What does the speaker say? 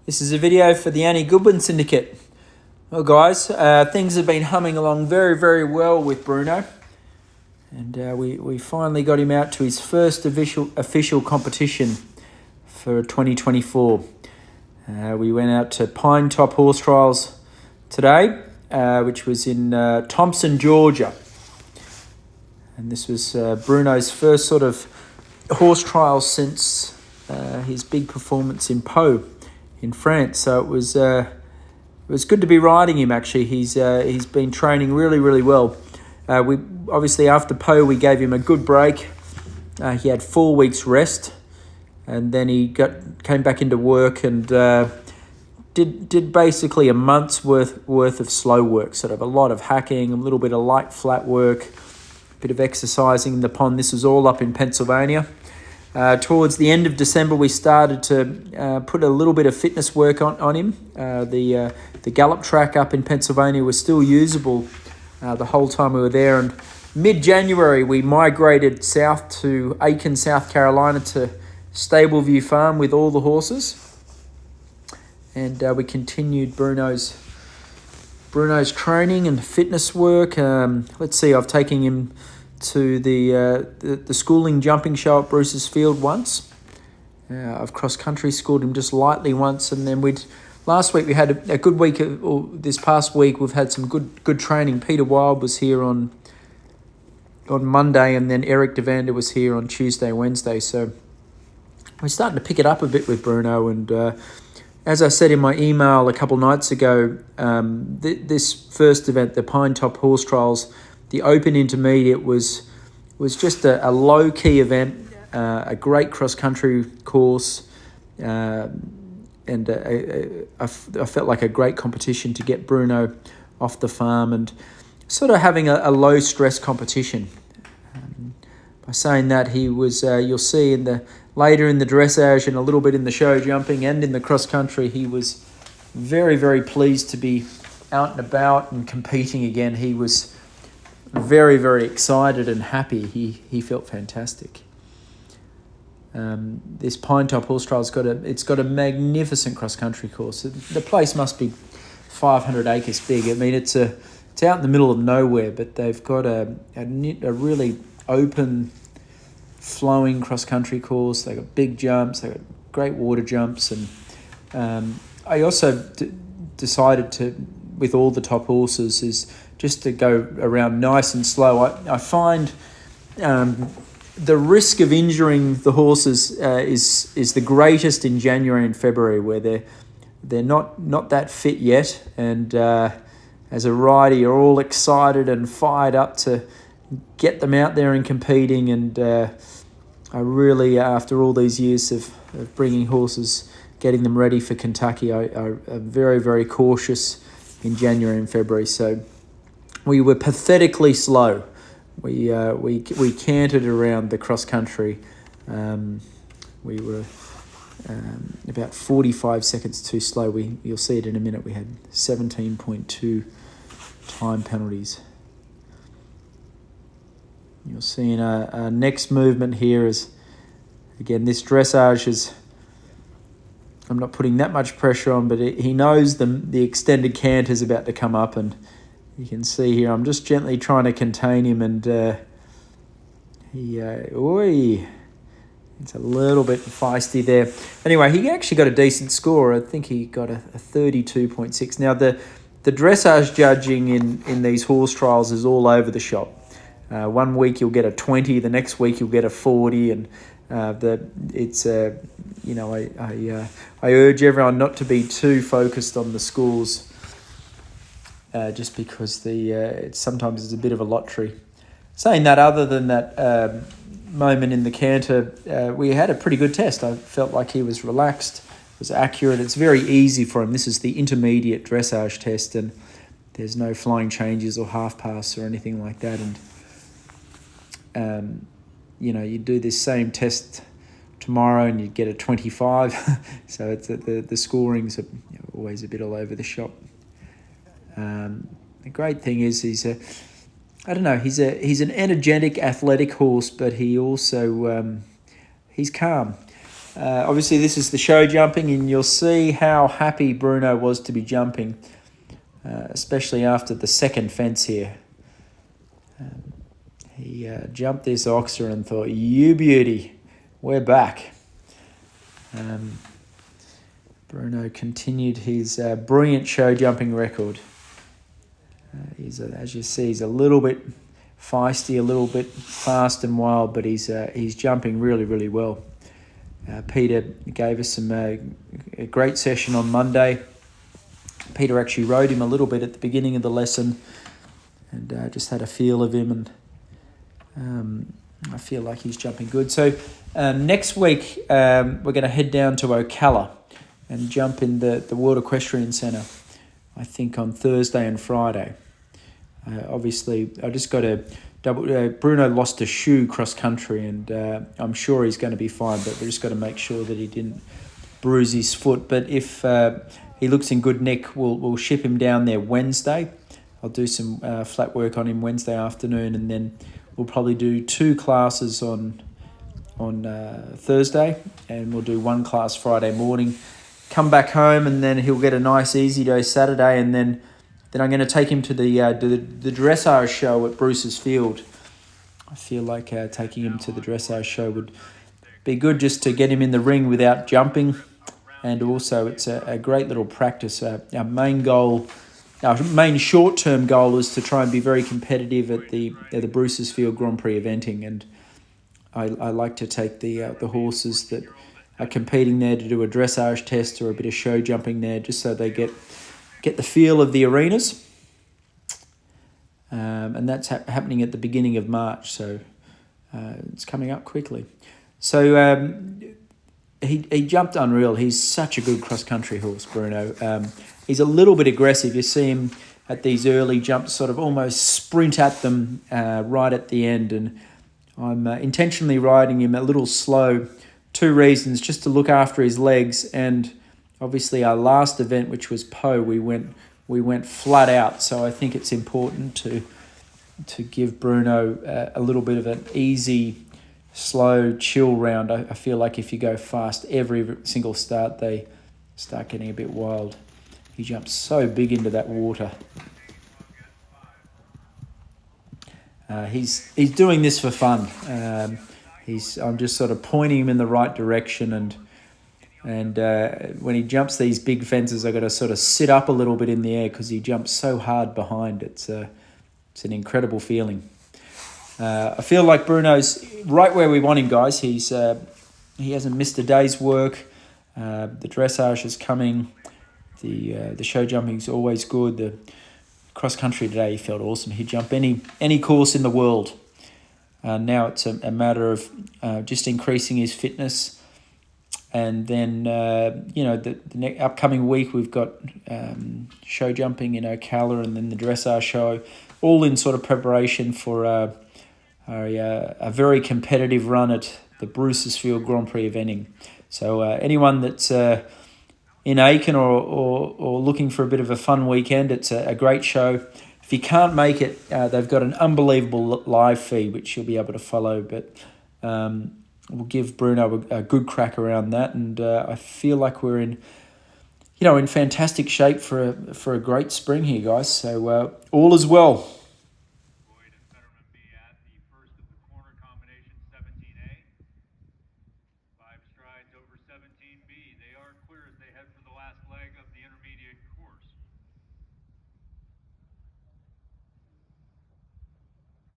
This is a video for the Annie Goodwin Syndicate. Well guys, things have been humming along very, very well with Bruno. And we finally got him out to his first official competition for 2024. We went out to Pine Top Horse Trials today, which was in Thompson, Georgia. And this was Bruno's first sort of horse trial since his big performance in Pau in France. So it was good to be riding him. Actually, he's been training really, really well. We obviously, after Pau, we gave him a good break. He had 4 weeks rest, and then he came back into work and did basically a month's worth of slow work, sort of a lot of hacking, a little bit of light flat work, a bit of exercising in the pond. This was all up in Pennsylvania. Towards the end of December, we started to put a little bit of fitness work on him. The gallop track up in Pennsylvania was still usable the whole time we were there. And mid-January, we migrated south to Aiken, South Carolina, to Stableview Farm with all the horses. And we continued Bruno's training and fitness work. Let's see, I've taken him to the schooling jumping show at Bruce's Field once. I've cross-country schooled him just lightly once, and then last week we had a good week, or this past week we've had some good training. Peter Wild was here on Monday, and then Eric Devander was here on Tuesday, Wednesday. So we're starting to pick it up a bit with Bruno, and as I said in my email a couple nights ago, this first event, the Pine Top Horse Trials, the Open Intermediate was just a low-key event, a great cross-country course, and I felt like a great competition to get Bruno off the farm and sort of having a low-stress competition. By saying that, he was, you'll see later in the dressage and a little bit in the show jumping and in the cross-country, he was very, very pleased to be out and about and competing again. He was very, very excited and happy. He felt fantastic. This Pine Top Horse Trial's got a magnificent cross-country course. The place must be 500 acres big. I mean, it's out in the middle of nowhere, but they've got a really open, flowing cross-country course. They've got big jumps. They've got great water jumps, and I also decided to, with all the top horses, is just to go around nice and slow. I find the risk of injuring the horses is the greatest in January and February, where they're not that fit yet, and as a rider you're all excited and fired up to get them out there and competing. And I really, after all these years of bringing horses, getting them ready for Kentucky, I am very, very cautious in January and February. So we were pathetically slow. We cantered around the cross country. We were about 45 seconds too slow. You'll see it in a minute. We had 17.2 time penalties. You'll see in our next movement here is, again, this dressage is, I'm not putting that much pressure on, but he knows the extended canter is about to come up, and you can see here I'm just gently trying to contain him, and it's a little bit feisty there. Anyway, he actually got a decent score. I think he got a 32.6. Now, the dressage judging in these horse trials is all over the shop. 1 week you'll get a 20, the next week you'll get a 40, and I urge everyone not to be too focused on the scores, just because sometimes it's a bit of a lottery. Saying that, other than that moment in the canter, we had a pretty good test. I felt like he was relaxed, was accurate. It's very easy for him. This is the intermediate dressage test, and there's no flying changes or half pass or anything like that. And you do this same test tomorrow and you'd get a 25. So it's the scorings are always a bit all over the shop. The great thing is he's an energetic, athletic horse, but he also he's calm. Obviously, this is the show jumping, and you'll see how happy Bruno was to be jumping, especially after the second fence here. He jumped this oxer and thought, "You beauty, we're back." Bruno continued his brilliant show jumping record. As you see, he's a little bit feisty, a little bit fast and wild, but he's jumping really, really well. Peter gave us a great session on Monday. Peter actually rode him a little bit at the beginning of the lesson, and just had a feel of him, and I feel like he's jumping good. So next week we're going to head down to Ocala and jump in the World Equestrian Centre, I think on Thursday and Friday. Obviously, I just got to Bruno lost a shoe cross country, and I'm sure he's going to be fine, but we just got to make sure that he didn't bruise his foot. But if he looks in good nick, we'll ship him down there Wednesday. I'll do some flat work on him Wednesday afternoon, and then we'll probably do 2 classes on Thursday, and we'll do 1 class Friday morning. Come back home, and then he'll get a nice easy day Saturday, and then I'm going to take him to the dressage show at Bruce's Field. I feel like taking him to the dressage show would be good, just to get him in the ring without jumping, and also it's a great little practice. Our main short-term goal is to try and be very competitive at the Bruce's Field Grand Prix eventing, and I like to take the horses that are competing there to do a dressage test or a bit of show jumping there, just so they get the feel of the arenas. And that's happening at the beginning of March, so it's coming up quickly. So he jumped unreal. He's such a good cross-country horse, Bruno. He's a little bit aggressive. You see him at these early jumps sort of almost sprint at them right at the end, and I'm intentionally riding him a little slow. 2 reasons: just to look after his legs, and obviously our last event, which was Po, we went flat out. So I think it's important to give Bruno a little bit of an easy, slow, chill round. I feel like if you go fast every single start, they start getting a bit wild. He jumps so big into that water. He's doing this for fun. I'm just sort of pointing him in the right direction, and when he jumps these big fences, I've got to sort of sit up a little bit in the air because he jumps so hard behind. It's an incredible feeling. I feel like Bruno's right where we want him, guys. He hasn't missed a day's work. The dressage is coming. The show jumping is always good. The cross country today, he felt awesome. He'd jump any course in the world. Now it's a matter of just increasing his fitness, and then the upcoming week we've got show jumping in Ocala, and then the dressage show, all in sort of preparation for a very competitive run at the Bruce's Field Grand Prix eventing. So anyone that's in Aiken or looking for a bit of a fun weekend, it's a great show. If you can't make it, they've got an unbelievable live feed which you'll be able to follow, but we'll give Bruno a good crack around that, and I feel like we're in fantastic shape for a great spring here, guys. So all is well.